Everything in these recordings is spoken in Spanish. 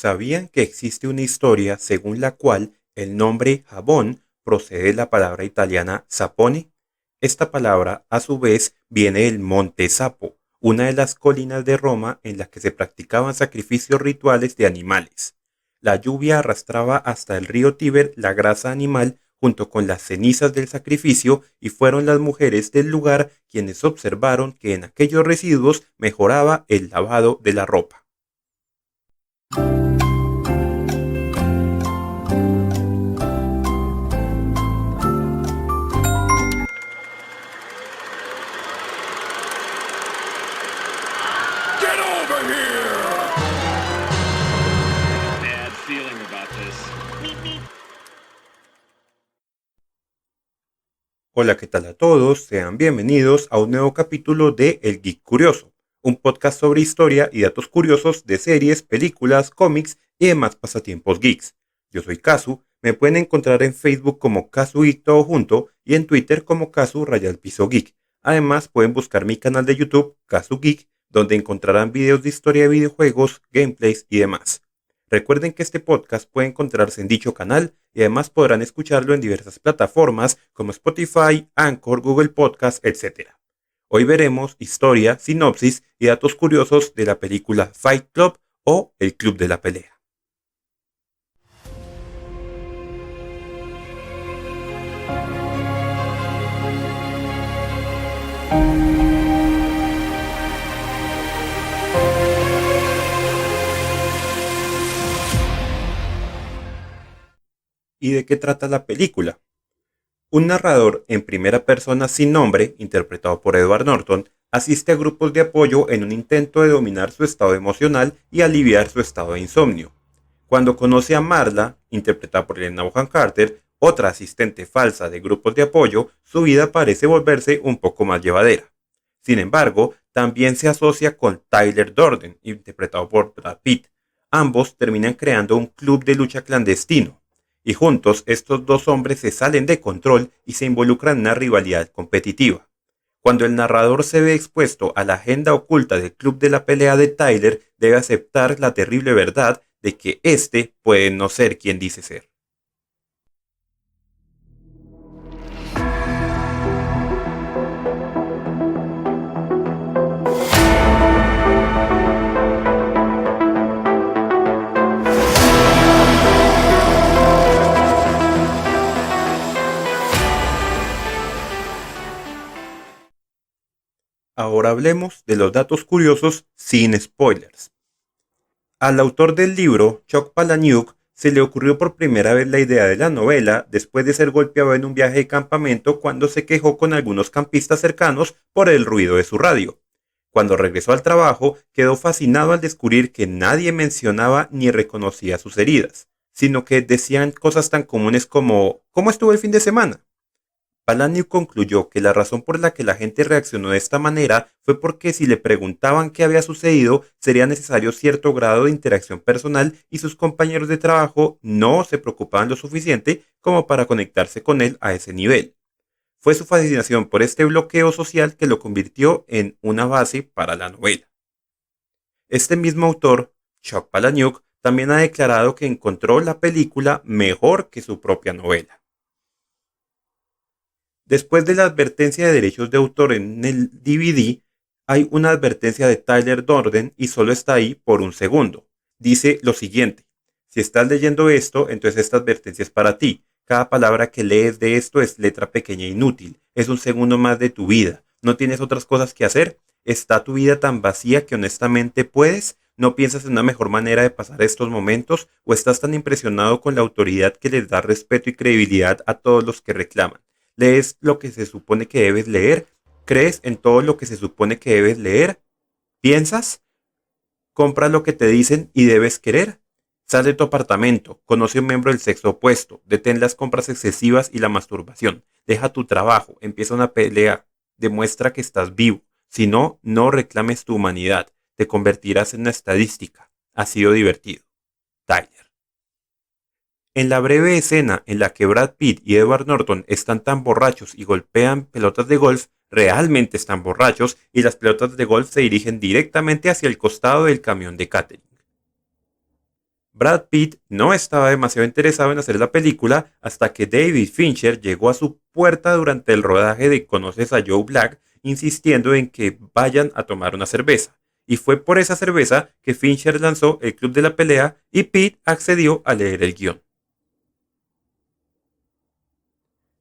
¿Sabían que existe una historia según la cual el nombre jabón procede de la palabra italiana sapone? Esta palabra, a su vez, viene del Monte Sapo, una de las colinas de Roma en las que se practicaban sacrificios rituales de animales. La lluvia arrastraba hasta el río Tíber la grasa animal junto con las cenizas del sacrificio y fueron las mujeres del lugar quienes observaron que en aquellos residuos mejoraba el lavado de la ropa. Get over here! Bad feeling about this. Hola, ¿qué tal a todos? Sean bienvenidos a un nuevo capítulo de El Geek Curioso, un podcast sobre historia y datos curiosos de series, películas, cómics y demás pasatiempos geeks. Yo soy Kazu, me pueden encontrar en Facebook como Kazu Geek todo junto y en Twitter como Kazu_Geek. Además pueden buscar mi canal de YouTube, Kazu Geek, donde encontrarán videos de historia de videojuegos, gameplays y demás. Recuerden que este podcast puede encontrarse en dicho canal y además podrán escucharlo en diversas plataformas como Spotify, Anchor, Google Podcast, etc. Hoy veremos historia, sinopsis y datos curiosos de la película Fight Club o El Club de la Pelea. ¿Y de qué trata la película? Un narrador en primera persona sin nombre, interpretado por Edward Norton, asiste a grupos de apoyo en un intento de dominar su estado emocional y aliviar su estado de insomnio. Cuando conoce a Marla, interpretada por Helena Bonham Carter, otra asistente falsa de grupos de apoyo, su vida parece volverse un poco más llevadera. Sin embargo, también se asocia con Tyler Durden, interpretado por Brad Pitt. Ambos terminan creando un club de lucha clandestino. Y juntos estos dos hombres se salen de control y se involucran en una rivalidad competitiva. Cuando el narrador se ve expuesto a la agenda oculta del club de la pelea de Tyler, debe aceptar la terrible verdad de que éste puede no ser quien dice ser. Ahora hablemos de los datos curiosos sin spoilers. Al autor del libro, Chuck Palahniuk, se le ocurrió por primera vez la idea de la novela después de ser golpeado en un viaje de campamento cuando se quejó con algunos campistas cercanos por el ruido de su radio. Cuando regresó al trabajo, quedó fascinado al descubrir que nadie mencionaba ni reconocía sus heridas, sino que decían cosas tan comunes como ¿cómo estuvo el fin de semana? Palahniuk concluyó que la razón por la que la gente reaccionó de esta manera fue porque si le preguntaban qué había sucedido, sería necesario cierto grado de interacción personal y sus compañeros de trabajo no se preocupaban lo suficiente como para conectarse con él a ese nivel. Fue su fascinación por este bloqueo social que lo convirtió en una base para la novela. Este mismo autor, Chuck Palahniuk, también ha declarado que encontró la película mejor que su propia novela. Después de la advertencia de derechos de autor en el DVD, hay una advertencia de Tyler Durden y solo está ahí por un segundo. Dice lo siguiente: si estás leyendo esto, entonces esta advertencia es para ti. Cada palabra que lees de esto es letra pequeña e inútil. Es un segundo más de tu vida. ¿No tienes otras cosas que hacer? ¿Está tu vida tan vacía que honestamente puedes? ¿No piensas en una mejor manera de pasar estos momentos? ¿O estás tan impresionado con la autoridad que les da respeto y credibilidad a todos los que reclaman? ¿Lees lo que se supone que debes leer? ¿Crees en todo lo que se supone que debes leer? ¿Piensas? ¿Compras lo que te dicen y debes querer? Sal de tu apartamento, conoce a un miembro del sexo opuesto, detén las compras excesivas y la masturbación, deja tu trabajo, empieza una pelea, demuestra que estás vivo. Si no, no reclames tu humanidad, te convertirás en una estadística. Ha sido divertido. Tyler. En la breve escena en la que Brad Pitt y Edward Norton están tan borrachos y golpean pelotas de golf, realmente están borrachos y las pelotas de golf se dirigen directamente hacia el costado del camión de catering. Brad Pitt no estaba demasiado interesado en hacer la película hasta que David Fincher llegó a su puerta durante el rodaje de Conoces a Joe Black, insistiendo en que vayan a tomar una cerveza. Y fue por esa cerveza que Fincher lanzó el Club de la Pelea y Pitt accedió a leer el guión.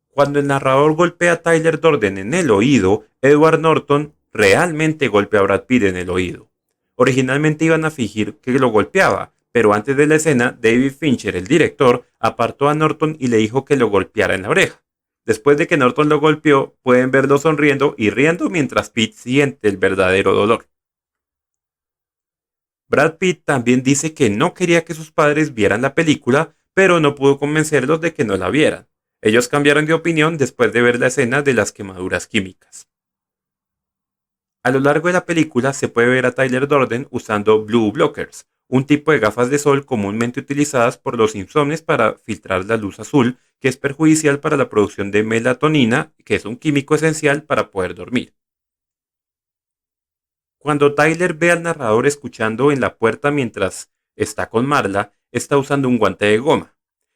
Cuando el narrador golpea a Tyler Durden en el oído, Edward Norton realmente golpea a Brad Pitt en el oído. Originalmente iban a fingir que lo golpeaba, pero antes de la escena, David Fincher, el director, apartó a Norton y le dijo que lo golpeara en la oreja. Después de que Norton lo golpeó, pueden verlo sonriendo y riendo mientras Pitt siente el verdadero dolor. Brad Pitt también dice que no quería que sus padres vieran la película, pero no pudo convencerlos de que no la vieran. Ellos cambiaron de opinión después de ver la escena de las quemaduras químicas. A lo largo de la película se puede ver a Tyler Durden usando blue blockers, un tipo de gafas de sol comúnmente utilizadas por los insomnes para filtrar la luz azul, que es perjudicial para la producción de melatonina, que es un químico esencial para poder dormir. Cuando Tyler ve al narrador escuchando en la puerta mientras está con Marla, está usando un guante de goma.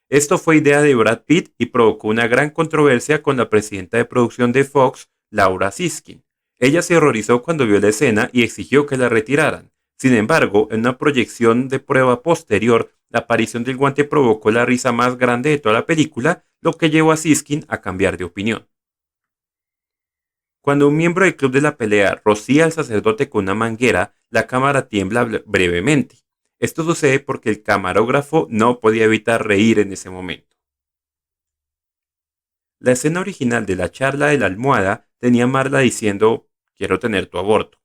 Esto fue idea de Brad Pitt y provocó una gran controversia con la presidenta de producción de Fox, Laura Siskin. Ella se horrorizó cuando vio la escena y exigió que la retiraran. Sin embargo, en una proyección de prueba posterior, la aparición del guante provocó la risa más grande de toda la película, lo que llevó a Siskin a cambiar de opinión. Cuando un miembro del club de la pelea rocía al sacerdote con una manguera, la cámara tiembla brevemente. Esto sucede porque el camarógrafo no podía evitar reír en ese momento. La escena original de la charla de la almohada tenía a Marla diciendo: "Quiero tener tu aborto".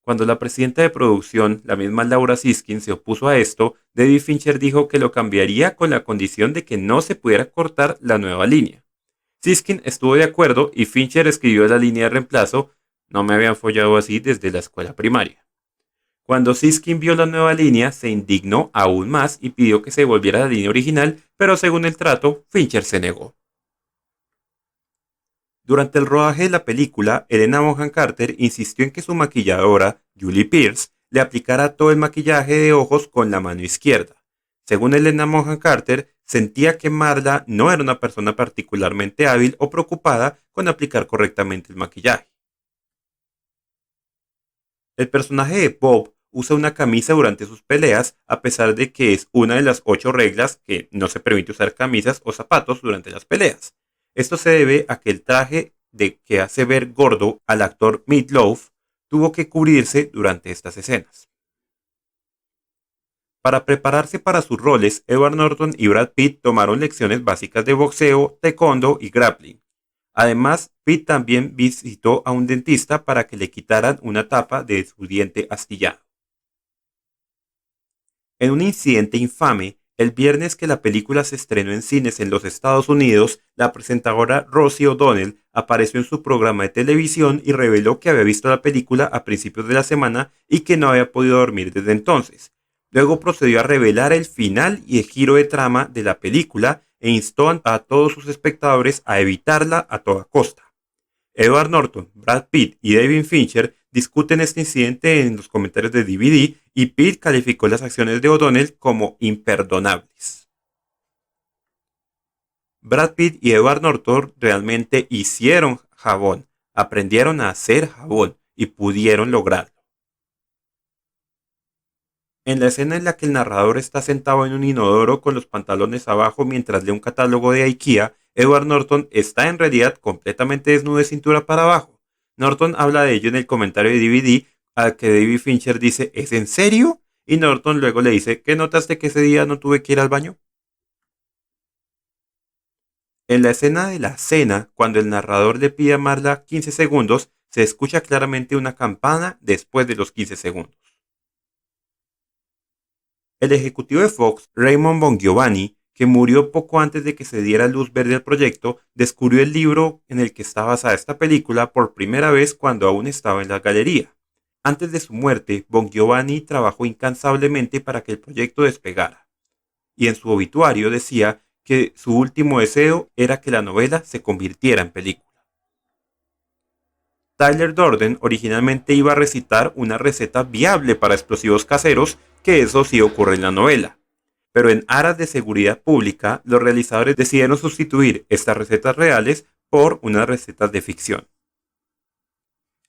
Cuando la presidenta de producción, la misma Laura Siskin, se opuso a esto, David Fincher dijo que lo cambiaría con la condición de que no se pudiera cortar la nueva línea. Siskin estuvo de acuerdo y Fincher escribió la línea de reemplazo: "No me habían follado así desde la escuela primaria". Cuando Siskin vio la nueva línea, se indignó aún más y pidió que se volviera a la línea original, pero según el trato, Fincher se negó. Durante el rodaje de la película, Helena Bonham Carter insistió en que su maquilladora, Julie Pierce, le aplicara todo el maquillaje de ojos con la mano izquierda. Según Helena Bonham Carter, sentía que Marla no era una persona particularmente hábil o preocupada con aplicar correctamente el maquillaje. El personaje de Bob usa una camisa durante sus peleas, a pesar de que es una de las 8 reglas que no se permite usar camisas o zapatos durante las peleas. Esto se debe a que el traje de que hace ver gordo al actor Meatloaf tuvo que cubrirse durante estas escenas. Para prepararse para sus roles, Edward Norton y Brad Pitt tomaron lecciones básicas de boxeo, taekwondo y grappling. Además, Pitt también visitó a un dentista para que le quitaran una tapa de su diente astillado. En un incidente infame, el viernes que la película se estrenó en cines en los Estados Unidos, la presentadora Rosie O'Donnell apareció en su programa de televisión y reveló que había visto la película a principios de la semana y que no había podido dormir desde entonces. Luego procedió a revelar el final y el giro de trama de la película e instó a todos sus espectadores a evitarla a toda costa. Edward Norton, Brad Pitt y David Fincher discuten este incidente en los comentarios de DVD y Pitt calificó las acciones de O'Donnell como imperdonables. Brad Pitt y Edward Norton realmente hicieron jabón, aprendieron a hacer jabón y pudieron lograrlo. En la escena en la que el narrador está sentado en un inodoro con los pantalones abajo mientras lee un catálogo de IKEA, Edward Norton está en realidad completamente desnudo de cintura para abajo. Norton habla de ello en el comentario de DVD, al que David Fincher dice: "¿Es en serio?", y Norton luego le dice: "¿Qué notaste que ese día no tuve que ir al baño?". En la escena de la cena, cuando el narrador le pide a Marla 15 segundos, se escucha claramente una campana después de los 15 segundos. El ejecutivo de Fox, Raymond Bongiovanni, que murió poco antes de que se diera luz verde al proyecto, descubrió el libro en el que está basada esta película por primera vez cuando aún estaba en la galería. Antes de su muerte, Bongiovanni trabajó incansablemente para que el proyecto despegara. Y en su obituario decía que su último deseo era que la novela se convirtiera en película. Tyler Durden originalmente iba a recitar una receta viable para explosivos caseros, que eso sí ocurre en la novela. Pero en aras de seguridad pública, los realizadores decidieron sustituir estas recetas reales por unas recetas de ficción.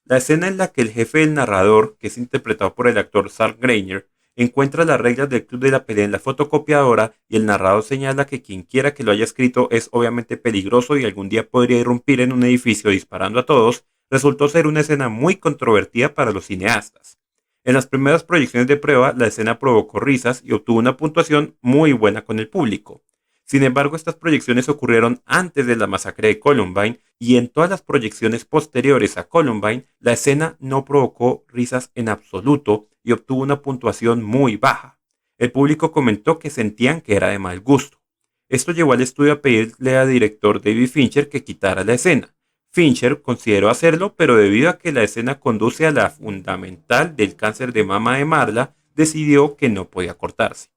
La escena en la que el jefe del narrador, que es interpretado por el actor Sark Grainer, encuentra las reglas del club de la pelea en la fotocopiadora y el narrador señala que quien quiera que lo haya escrito es obviamente peligroso y algún día podría irrumpir en un edificio disparando a todos, resultó ser una escena muy controvertida para los cineastas. En las primeras proyecciones de prueba, la escena provocó risas y obtuvo una puntuación muy buena con el público. Sin embargo, estas proyecciones ocurrieron antes de la masacre de Columbine y en todas las proyecciones posteriores a Columbine, la escena no provocó risas en absoluto y obtuvo una puntuación muy baja. El público comentó que sentían que era de mal gusto. Esto llevó al estudio a pedirle al director David Fincher que quitara la escena. Fincher consideró hacerlo, pero debido a que la escena conduce a la fundamental del cáncer de mama de Marla, decidió que no podía cortarse.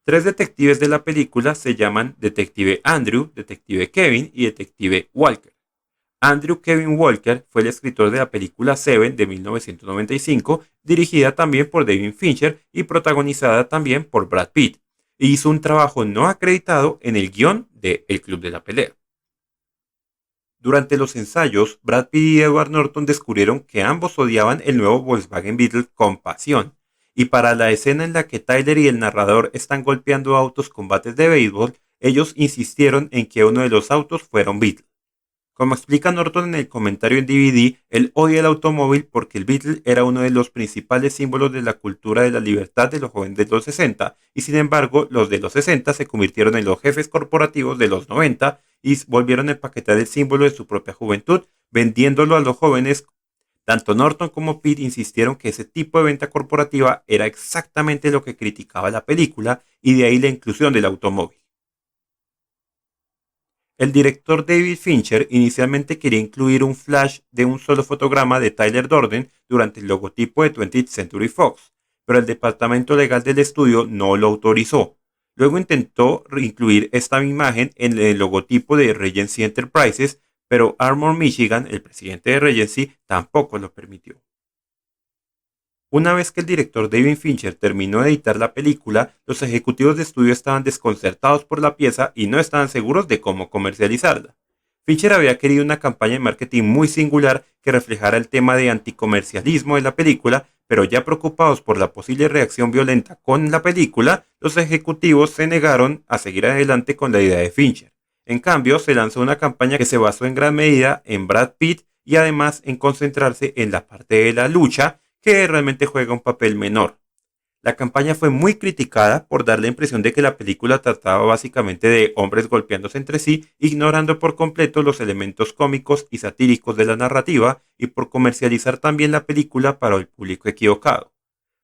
Tres detectives de la película se llaman Detective Andrew, Detective Kevin y Detective Walker. Andrew Kevin Walker fue el escritor de la película Seven de 1995, dirigida también por David Fincher y protagonizada también por Brad Pitt, e hizo un trabajo no acreditado en el guión de El Club de la Pelea. Durante los ensayos, Brad Pitt y Edward Norton descubrieron que ambos odiaban el nuevo Volkswagen Beetle con pasión, y para la escena en la que Tyler y el narrador están golpeando autos con bates de béisbol, ellos insistieron en que uno de los autos fuera un Beetle. Como explica Norton en el comentario en DVD, él odia el automóvil porque el Beetle era uno de los principales símbolos de la cultura de la libertad de los jóvenes de los 60, y sin embargo los de los 60 se convirtieron en los jefes corporativos de los 90 y volvieron a empaquetar el símbolo de su propia juventud, vendiéndolo a los jóvenes. Tanto Norton como Pitt insistieron que ese tipo de venta corporativa era exactamente lo que criticaba la película y de ahí la inclusión del automóvil. El director David Fincher inicialmente quería incluir un flash de un solo fotograma de Tyler Durden durante el logotipo de 20th Century Fox, pero el departamento legal del estudio no lo autorizó. Luego intentó incluir esta imagen en el logotipo de Regency Enterprises, pero Armour Michigan, el presidente de Regency, tampoco lo permitió. Una vez que el director David Fincher terminó de editar la película, los ejecutivos de estudio estaban desconcertados por la pieza y no estaban seguros de cómo comercializarla. Fincher había querido una campaña de marketing muy singular que reflejara el tema de anticomercialismo de la película, pero ya preocupados por la posible reacción violenta con la película, los ejecutivos se negaron a seguir adelante con la idea de Fincher. En cambio, se lanzó una campaña que se basó en gran medida en Brad Pitt y además en concentrarse en la parte de la lucha, que realmente juega un papel menor. La campaña fue muy criticada por dar la impresión de que la película trataba básicamente de hombres golpeándose entre sí, ignorando por completo los elementos cómicos y satíricos de la narrativa y por comercializar también la película para el público equivocado.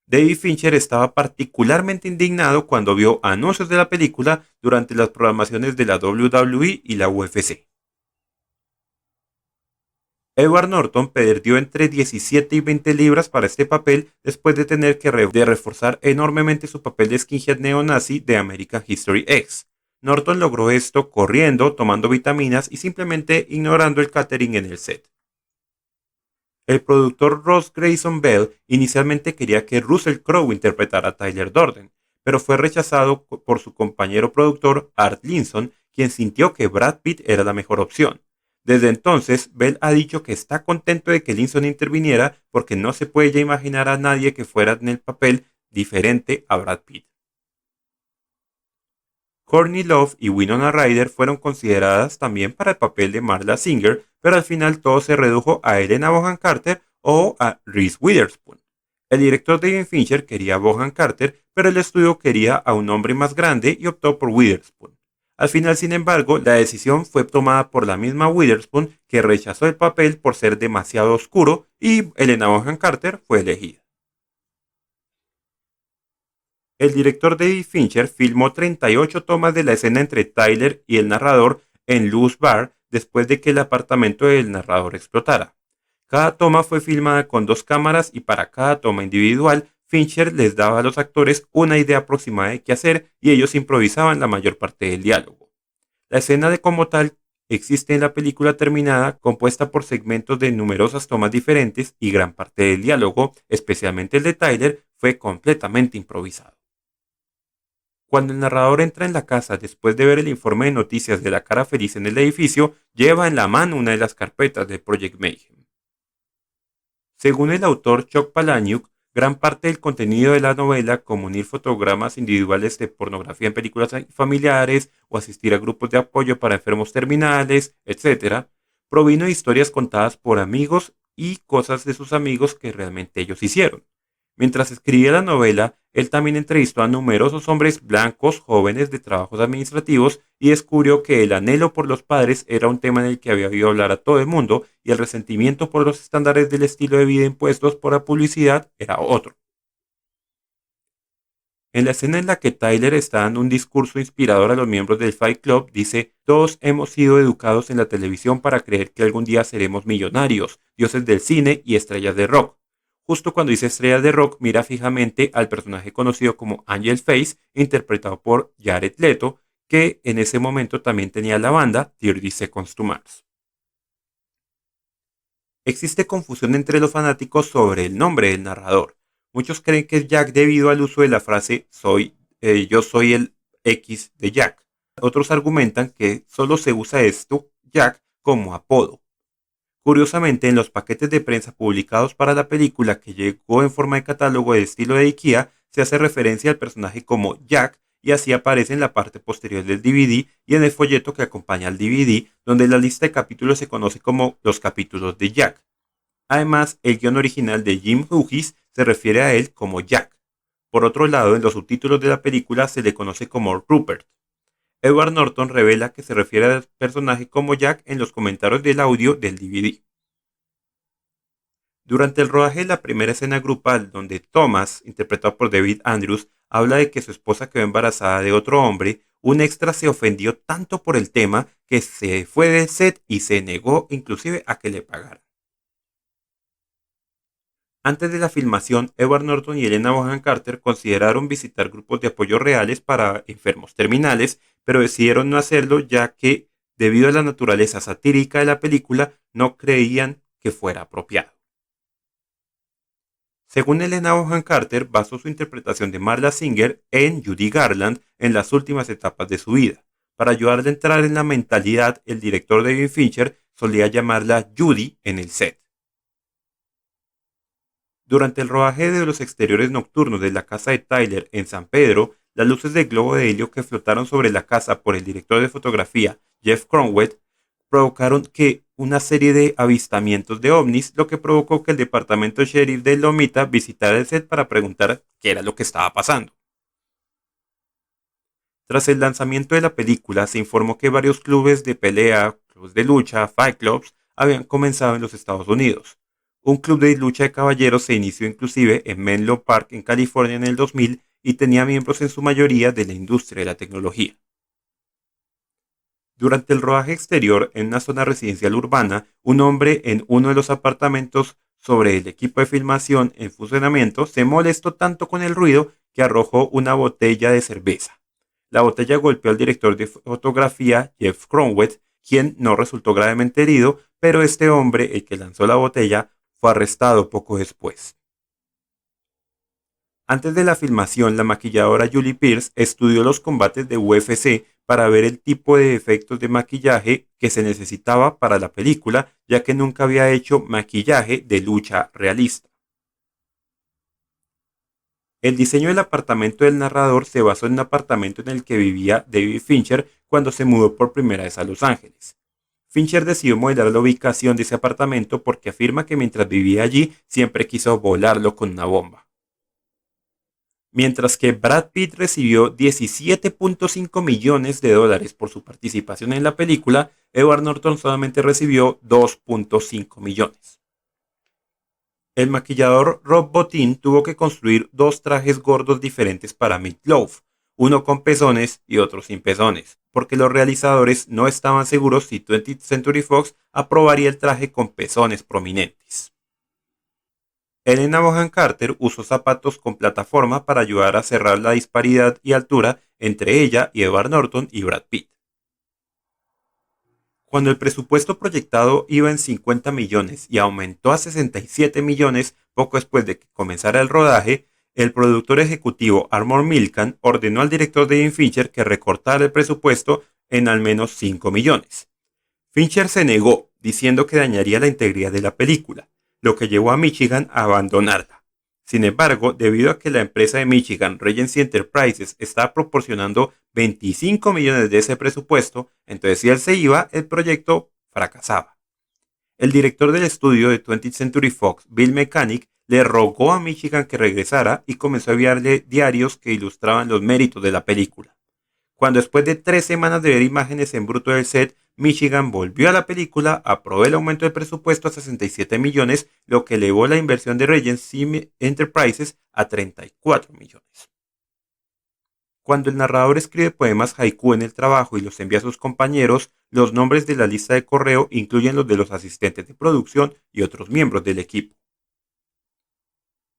David Fincher estaba particularmente indignado cuando vio anuncios de la película durante las programaciones de la WWE y la UFC. Edward Norton perdió entre 17 y 20 libras para este papel después de tener que reforzar enormemente su papel de skinhead neonazi de American History X. Norton logró esto corriendo, tomando vitaminas y simplemente ignorando el catering en el set. El productor Ross Grayson Bell inicialmente quería que Russell Crowe interpretara a Tyler Durden, pero fue rechazado por su compañero productor Art Linson, quien sintió que Brad Pitt era la mejor opción. Desde entonces, Bell ha dicho que está contento de que Linson interviniera porque no se puede ya imaginar a nadie que fuera en el papel diferente a Brad Pitt. Courtney Love y Winona Ryder fueron consideradas también para el papel de Marla Singer, pero al final todo se redujo a Helena Bonham Carter o a Reese Witherspoon. El director David Fincher quería a Bonham Carter, pero el estudio quería a un hombre más grande y optó por Witherspoon. Al final, sin embargo, la decisión fue tomada por la misma Witherspoon, que rechazó el papel por ser demasiado oscuro, y Helena Bonham Carter fue elegida. El director David Fincher filmó 38 tomas de la escena entre Tyler y el narrador en Luz Bar después de que el apartamento del narrador explotara. Cada toma fue filmada con 2 cámaras y para cada toma individual, Fincher les daba a los actores una idea aproximada de qué hacer y ellos improvisaban la mayor parte del diálogo. La escena de como tal existe en la película terminada, compuesta por segmentos de numerosas tomas diferentes y gran parte del diálogo, especialmente el de Tyler, fue completamente improvisado. Cuando el narrador entra en la casa después de ver el informe de noticias de la cara feliz en el edificio, lleva en la mano una de las carpetas de Project Mayhem. Según el autor Chuck Palahniuk, gran parte del contenido de la novela, como unir fotogramas individuales de pornografía en películas familiares o asistir a grupos de apoyo para enfermos terminales, etc., provino de historias contadas por amigos y cosas de sus amigos que realmente ellos hicieron. Mientras escribía la novela, él también entrevistó a numerosos hombres blancos jóvenes de trabajos administrativos y descubrió que el anhelo por los padres era un tema en el que había oído hablar a todo el mundo y el resentimiento por los estándares del estilo de vida impuestos por la publicidad era otro. En la escena en la que Tyler está dando un discurso inspirador a los miembros del Fight Club, dice: "Todos hemos sido educados en la televisión para creer que algún día seremos millonarios, dioses del cine y estrellas de rock". Justo cuando dice estrellas de rock, mira fijamente al personaje conocido como Angel Face, interpretado por Jared Leto, que en ese momento también tenía la banda 30 Seconds to Mars. Existe confusión entre los fanáticos sobre el nombre del narrador. Muchos creen que es Jack debido al uso de la frase yo soy el X de Jack. Otros argumentan que solo se usa esto, Jack, como apodo. Curiosamente, en los paquetes de prensa publicados para la película, que llegó en forma de catálogo de estilo de IKEA, se hace referencia al personaje como Jack y así aparece en la parte posterior del DVD y en el folleto que acompaña al DVD, donde la lista de capítulos se conoce como los capítulos de Jack. Además, el guion original de Jim Hughes se refiere a él como Jack. Por otro lado, en los subtítulos de la película se le conoce como Rupert. Edward Norton revela que se refiere al personaje como Jack en los comentarios del audio del DVD. Durante el rodaje de la primera escena grupal, donde Thomas, interpretado por David Andrews, habla de que su esposa quedó embarazada de otro hombre, un extra se ofendió tanto por el tema que se fue del set y se negó inclusive a que le pagaran. Antes de la filmación, Edward Norton y Helena Bonham Carter consideraron visitar grupos de apoyo reales para enfermos terminales, pero decidieron no hacerlo ya que, debido a la naturaleza satírica de la película, no creían que fuera apropiado. Según Helena Bonham Carter, basó su interpretación de Marla Singer en Judy Garland en las últimas etapas de su vida. Para ayudarle a entrar en la mentalidad, el director David Fincher solía llamarla Judy en el set. Durante el rodaje de los exteriores nocturnos de la casa de Tyler en San Pedro, las luces de globo de helio que flotaron sobre la casa por el director de fotografía Jeff Cromwell provocaron que una serie de avistamientos de ovnis, lo que provocó que el departamento sheriff de Lomita visitara el set para preguntar qué era lo que estaba pasando. Tras el lanzamiento de la película, se informó que varios clubes de pelea, clubes de lucha, fight clubs, habían comenzado en los Estados Unidos. Un club de lucha de caballeros se inició inclusive en Menlo Park, en California, en el 2000 y tenía miembros en su mayoría de la industria de la tecnología. Durante el rodaje exterior en una zona residencial urbana, un hombre en uno de los apartamentos sobre el equipo de filmación en funcionamiento se molestó tanto con el ruido que arrojó una botella de cerveza. La botella golpeó al director de fotografía Jeff Cromwell, quien no resultó gravemente herido, pero este hombre, el que lanzó la botella, fue arrestado poco después. Antes de la filmación, la maquilladora Julie Pierce estudió los combates de UFC para ver el tipo de efectos de maquillaje que se necesitaba para la película, ya que nunca había hecho maquillaje de lucha realista. El diseño del apartamento del narrador se basó en un apartamento en el que vivía David Fincher cuando se mudó por primera vez a Los Ángeles. Fincher decidió modelar la ubicación de ese apartamento porque afirma que mientras vivía allí siempre quiso volarlo con una bomba. Mientras que Brad Pitt recibió $17.5 millones por su participación en la película, Edward Norton solamente recibió $2.5 millones. El maquillador Rob Bottin tuvo que construir dos trajes gordos diferentes para Meatloaf, uno con pezones y otro sin pezones, porque los realizadores no estaban seguros si 20th Century Fox aprobaría el traje con pezones prominentes. Helena Bonham Carter usó zapatos con plataforma para ayudar a cerrar la disparidad y altura entre ella y Edward Norton y Brad Pitt. Cuando el presupuesto proyectado iba en 50 millones y aumentó a 67 millones poco después de que comenzara el rodaje, El productor ejecutivo Armor Milcan ordenó al director David Fincher que recortara el presupuesto en al menos 5 millones. Fincher se negó, diciendo que dañaría la integridad de la película, lo que llevó a Michigan a abandonarla. Sin embargo, debido a que la empresa de Michigan, Regency Enterprises, estaba proporcionando 25 millones de ese presupuesto, entonces si él se iba, el proyecto fracasaba. El director del estudio de 20th Century Fox, Bill Mechanic, le rogó a Michigan que regresara y comenzó a enviarle diarios que ilustraban los méritos de la película. Cuando después de 3 semanas de ver imágenes en bruto del set, Michigan volvió a la película, aprobó el aumento de presupuesto a 67 millones, lo que elevó la inversión de Regency Enterprises a 34 millones. Cuando el narrador escribe poemas haiku en el trabajo y los envía a sus compañeros, los nombres de la lista de correo incluyen los de los asistentes de producción y otros miembros del equipo.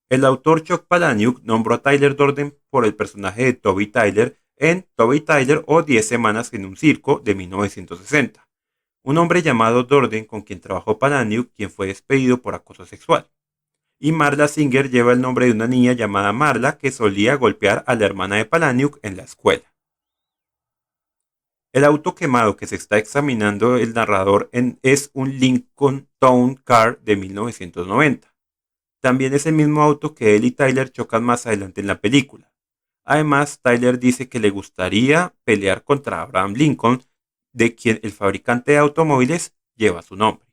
El autor Chuck Palahniuk nombró a Tyler Durden por el personaje de Toby Tyler en Toby Tyler o 10 semanas en un circo de 1960. Un hombre llamado Durden con quien trabajó Palahniuk, quien fue despedido por acoso sexual. Y Marla Singer lleva el nombre de una niña llamada Marla que solía golpear a la hermana de Palahniuk en la escuela. El auto quemado que se está examinando el narrador es un Lincoln Town Car de 1990. También es el mismo auto que él y Tyler chocan más adelante en la película. Además, Tyler dice que le gustaría pelear contra Abraham Lincoln, de quien el fabricante de automóviles lleva su nombre.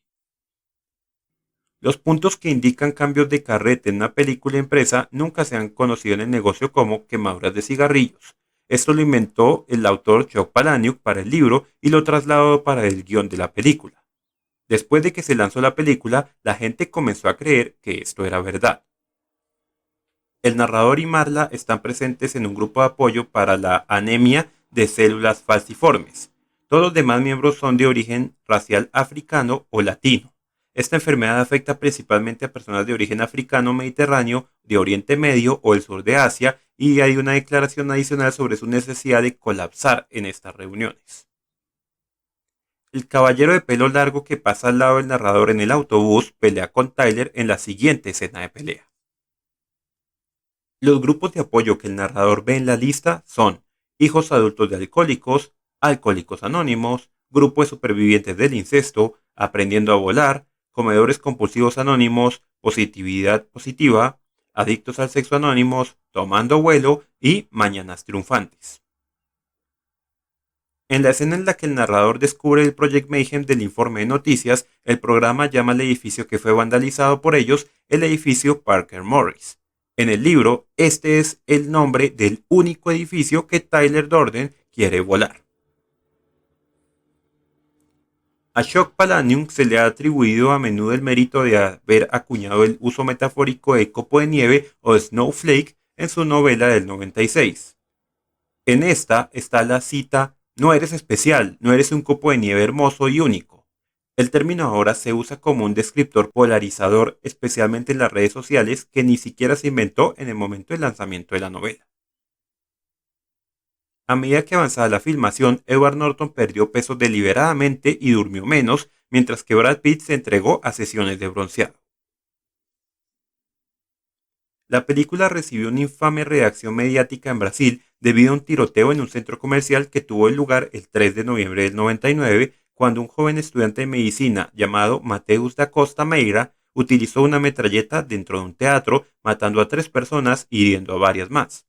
Los puntos que indican cambios de carrete en una película impresa nunca se han conocido en el negocio como quemaduras de cigarrillos. Esto lo inventó el autor Chuck Palahniuk para el libro y lo trasladó para el guión de la película. Después de que se lanzó la película, la gente comenzó a creer que esto era verdad. El narrador y Marla están presentes en un grupo de apoyo para la anemia de células falciformes. Todos los demás miembros son de origen racial africano o latino. Esta enfermedad afecta principalmente a personas de origen africano mediterráneo, de Oriente Medio o el sur de Asia, y hay una declaración adicional sobre su necesidad de colapsar en estas reuniones. El caballero de pelo largo que pasa al lado del narrador en el autobús pelea con Tyler en la siguiente escena de pelea. Los grupos de apoyo que el narrador ve en la lista son hijos adultos de alcohólicos, alcohólicos anónimos, grupo de supervivientes del incesto, aprendiendo a volar, comedores compulsivos anónimos, positividad positiva, adictos al sexo anónimos, tomando vuelo y mañanas triunfantes. En la escena en la que el narrador descubre el Project Mayhem del informe de noticias, el programa llama al edificio que fue vandalizado por ellos el edificio Parker Morris. En el libro, este es el nombre del único edificio que Tyler Durden quiere volar. A Chuck Palahniuk se le ha atribuido a menudo el mérito de haber acuñado el uso metafórico de copo de nieve o snowflake en su novela del 96. En esta está la cita: "No eres especial, no eres un copo de nieve hermoso y único". El término ahora se usa como un descriptor polarizador, especialmente en las redes sociales, que ni siquiera se inventó en el momento del lanzamiento de la novela. A medida que avanzaba la filmación, Edward Norton perdió peso deliberadamente y durmió menos, mientras que Brad Pitt se entregó a sesiones de bronceado. La película recibió una infame reacción mediática en Brasil debido a un tiroteo en un centro comercial que tuvo lugar el 3 de noviembre del 99, cuando un joven estudiante de medicina llamado Mateus da Costa Meira utilizó una metralleta dentro de un teatro, matando a 3 personas y hiriendo a varias más.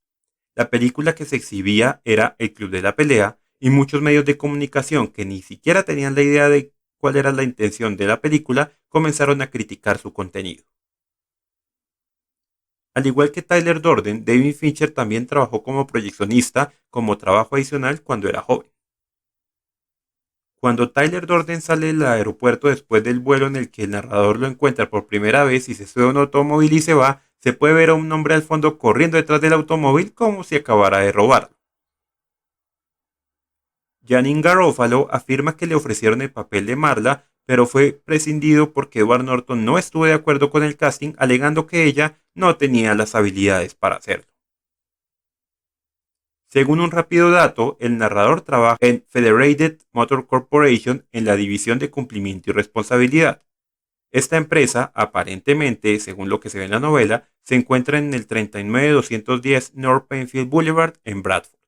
La película que se exhibía era El Club de la Pelea, y muchos medios de comunicación que ni siquiera tenían la idea de cuál era la intención de la película comenzaron a criticar su contenido. Al igual que Tyler Durden, David Fincher también trabajó como proyeccionista como trabajo adicional cuando era joven. Cuando Tyler Durden sale del aeropuerto después del vuelo en el que el narrador lo encuentra por primera vez y se sube a un automóvil y se va, se puede ver a un hombre al fondo corriendo detrás del automóvil como si acabara de robarlo. Janeane Garofalo afirma que le ofrecieron el papel de Marla, pero fue prescindido porque Edward Norton no estuvo de acuerdo con el casting, alegando que ella no tenía las habilidades para hacerlo. Según un rápido dato, el narrador trabaja en Federated Motor Corporation en la división de cumplimiento y responsabilidad. Esta empresa, aparentemente, según lo que se ve en la novela, se encuentra en el 39210 North Penfield Boulevard en Bradford.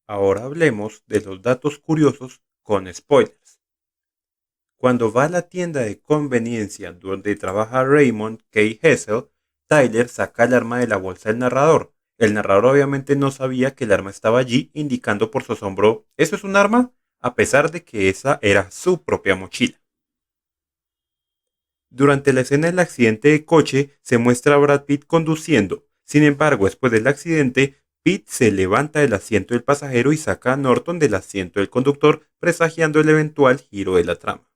Ahora hablemos de los datos curiosos con spoilers. Cuando va a la tienda de conveniencia donde trabaja Raymond K. Hessel, Tyler saca el arma de la bolsa del narrador. El narrador obviamente no sabía que el arma estaba allí, indicando por su asombro, ¿eso es un arma? A pesar de que esa era su propia mochila. Durante la escena del accidente de coche se muestra a Brad Pitt conduciendo. Sin embargo, después del accidente, Pitt se levanta del asiento del pasajero y saca a Norton del asiento del conductor, presagiando el eventual giro de la trama.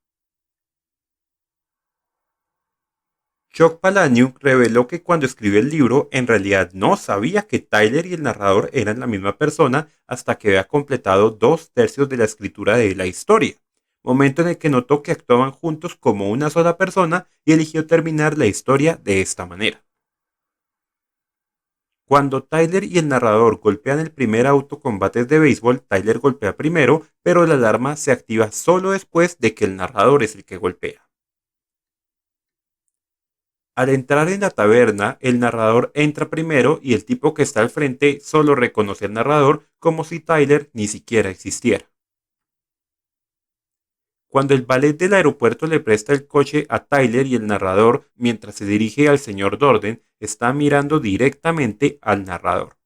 Chuck Palahniuk reveló que cuando escribió el libro en realidad no sabía que Tyler y el narrador eran la misma persona hasta que había completado 2/3 de la escritura de la historia, momento en el que notó que actuaban juntos como una sola persona y eligió terminar la historia de esta manera. Cuando Tyler y el narrador golpean el primer auto con bates de béisbol, Tyler golpea primero, pero la alarma se activa solo después de que el narrador es el que golpea. Al entrar en la taberna, el narrador entra primero y el tipo que está al frente solo reconoce al narrador como si Tyler ni siquiera existiera. Cuando el valet del aeropuerto le presta el coche a Tyler y el narrador mientras se dirige al señor Dorden, está mirando directamente al narrador.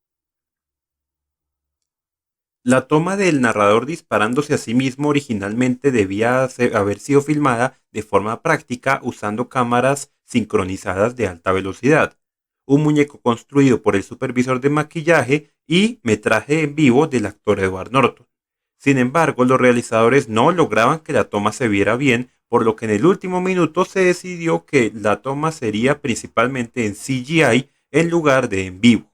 La toma del narrador disparándose a sí mismo originalmente debía haber sido filmada de forma práctica usando cámaras sincronizadas de alta velocidad, un muñeco construido por el supervisor de maquillaje y metraje en vivo del actor Edward Norton. Sin embargo, los realizadores no lograban que la toma se viera bien, por lo que en el último minuto se decidió que la toma sería principalmente en CGI en lugar de en vivo.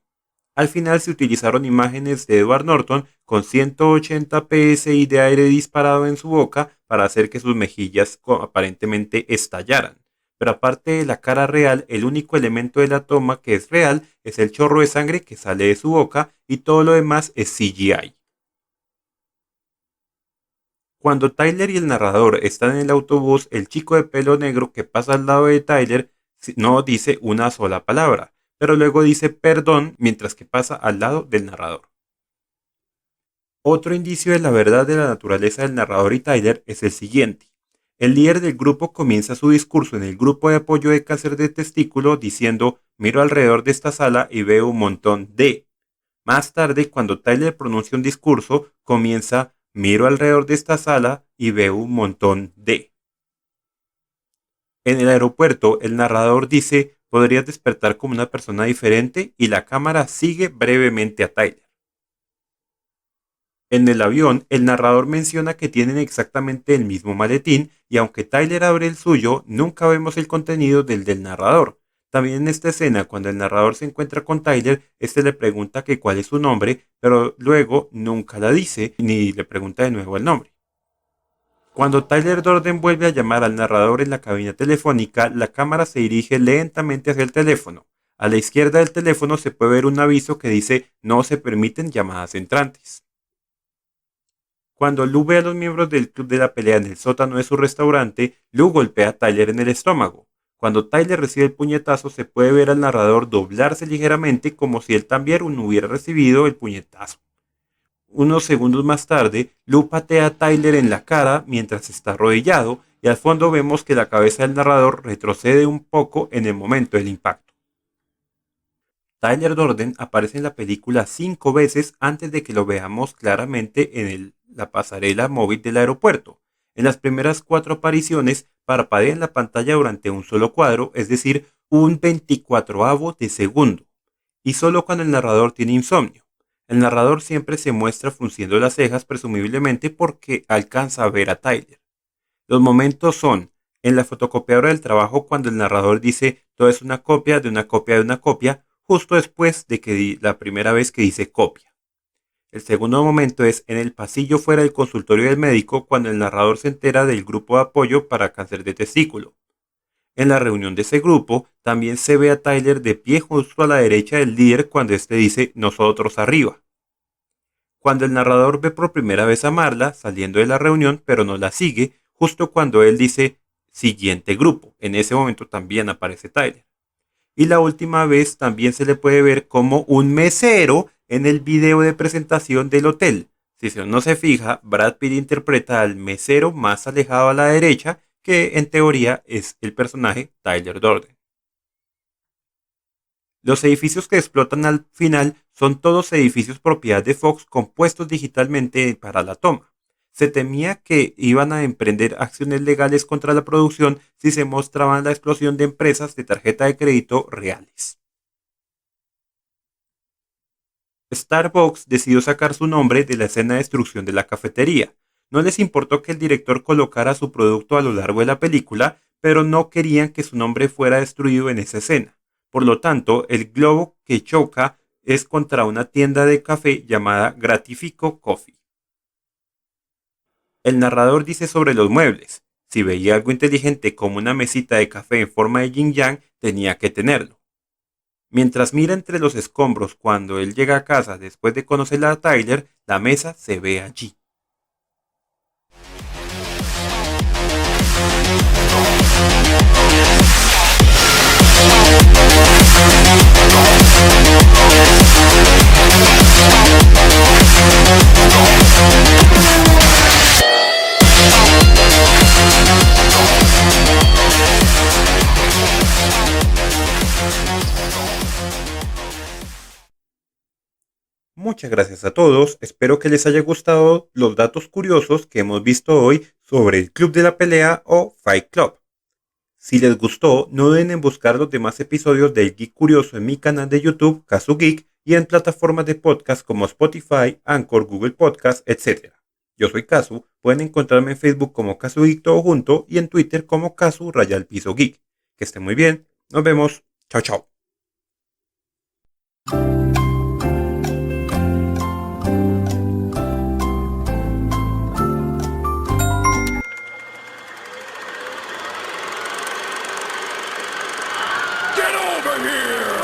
Al final se utilizaron imágenes de Edward Norton con 180 psi de aire disparado en su boca para hacer que sus mejillas aparentemente estallaran. Pero aparte de la cara real, el único elemento de la toma que es real es el chorro de sangre que sale de su boca y todo lo demás es CGI. Cuando Tyler y el narrador están en el autobús, el chico de pelo negro que pasa al lado de Tyler no dice una sola palabra, pero luego dice perdón mientras que pasa al lado del narrador. Otro indicio de la verdad de la naturaleza del narrador y Tyler es el siguiente. El líder del grupo comienza su discurso en el grupo de apoyo de cáncer de testículo diciendo, miro alrededor de esta sala y veo un montón de. Más tarde, cuando Tyler pronuncia un discurso, comienza, miro alrededor de esta sala y veo un montón de. En el aeropuerto, el narrador dice, podrías despertar como una persona diferente y la cámara sigue brevemente a Tyler. En el avión, el narrador menciona que tienen exactamente el mismo maletín y aunque Tyler abre el suyo, nunca vemos el contenido del narrador. También en esta escena, cuando el narrador se encuentra con Tyler, este le pregunta que cuál es su nombre, pero luego nunca la dice ni le pregunta de nuevo el nombre. Cuando Tyler Durden vuelve a llamar al narrador en la cabina telefónica, la cámara se dirige lentamente hacia el teléfono. A la izquierda del teléfono se puede ver un aviso que dice no se permiten llamadas entrantes. Cuando Lou ve a los miembros del club de la pelea en el sótano de su restaurante, Lou golpea a Tyler en el estómago. Cuando Tyler recibe el puñetazo, se puede ver al narrador doblarse ligeramente como si él también hubiera recibido el puñetazo. Unos segundos más tarde, Lou patea a Tyler en la cara mientras está arrodillado y al fondo vemos que la cabeza del narrador retrocede un poco en el momento del impacto. Tyler Durden aparece en la película 5 veces antes de que lo veamos claramente en la pasarela móvil del aeropuerto. En las primeras 4 apariciones parpadea en la pantalla durante un solo cuadro, es decir, un 24avo de segundo, y solo cuando el narrador tiene insomnio. El narrador siempre se muestra frunciendo las cejas, presumiblemente porque alcanza a ver a Tyler. Los momentos son en la fotocopiadora del trabajo cuando el narrador dice todo es una copia de una copia de una copia, justo después de que la primera vez que dice copia. El segundo momento es en el pasillo fuera del consultorio del médico cuando el narrador se entera del grupo de apoyo para cáncer de testículo. En la reunión de ese grupo también se ve a Tyler de pie justo a la derecha del líder cuando éste dice nosotros arriba. Cuando el narrador ve por primera vez a Marla saliendo de la reunión pero no la sigue, justo cuando él dice siguiente grupo, en ese momento también aparece Tyler. Y la última vez también se le puede ver como un mesero en el video de presentación del hotel. Si uno se fija, Brad Pitt interpreta al mesero más alejado a la derecha, que en teoría es el personaje Tyler Durden. Los edificios que explotan al final son todos edificios propiedad de Fox compuestos digitalmente para la toma. Se temía que iban a emprender acciones legales contra la producción si se mostraban la explosión de empresas de tarjeta de crédito reales. Starbucks decidió sacar su nombre de la escena de destrucción de la cafetería. No les importó que el director colocara su producto a lo largo de la película, pero no querían que su nombre fuera destruido en esa escena. Por lo tanto, el globo que choca es contra una tienda de café llamada Gratifico Coffee. El narrador dice sobre los muebles: si veía algo inteligente como una mesita de café en forma de yin yang, tenía que tenerlo. Mientras mira entre los escombros cuando él llega a casa después de conocer a Tyler, la mesa se ve allí. Muchas gracias a todos, espero que les haya gustado los datos curiosos que hemos visto hoy sobre el Club de la Pelea o Fight Club. Si les gustó, no duden en buscar los demás episodios del Geek Curioso en mi canal de YouTube, Casu Geek, y en plataformas de podcast como Spotify, Anchor, Google Podcast, etc. Yo soy Casu, pueden encontrarme en Facebook como Casu Geek todo junto y en Twitter como Casu_Geek. Que estén muy bien, nos vemos, chao chao. Get over here!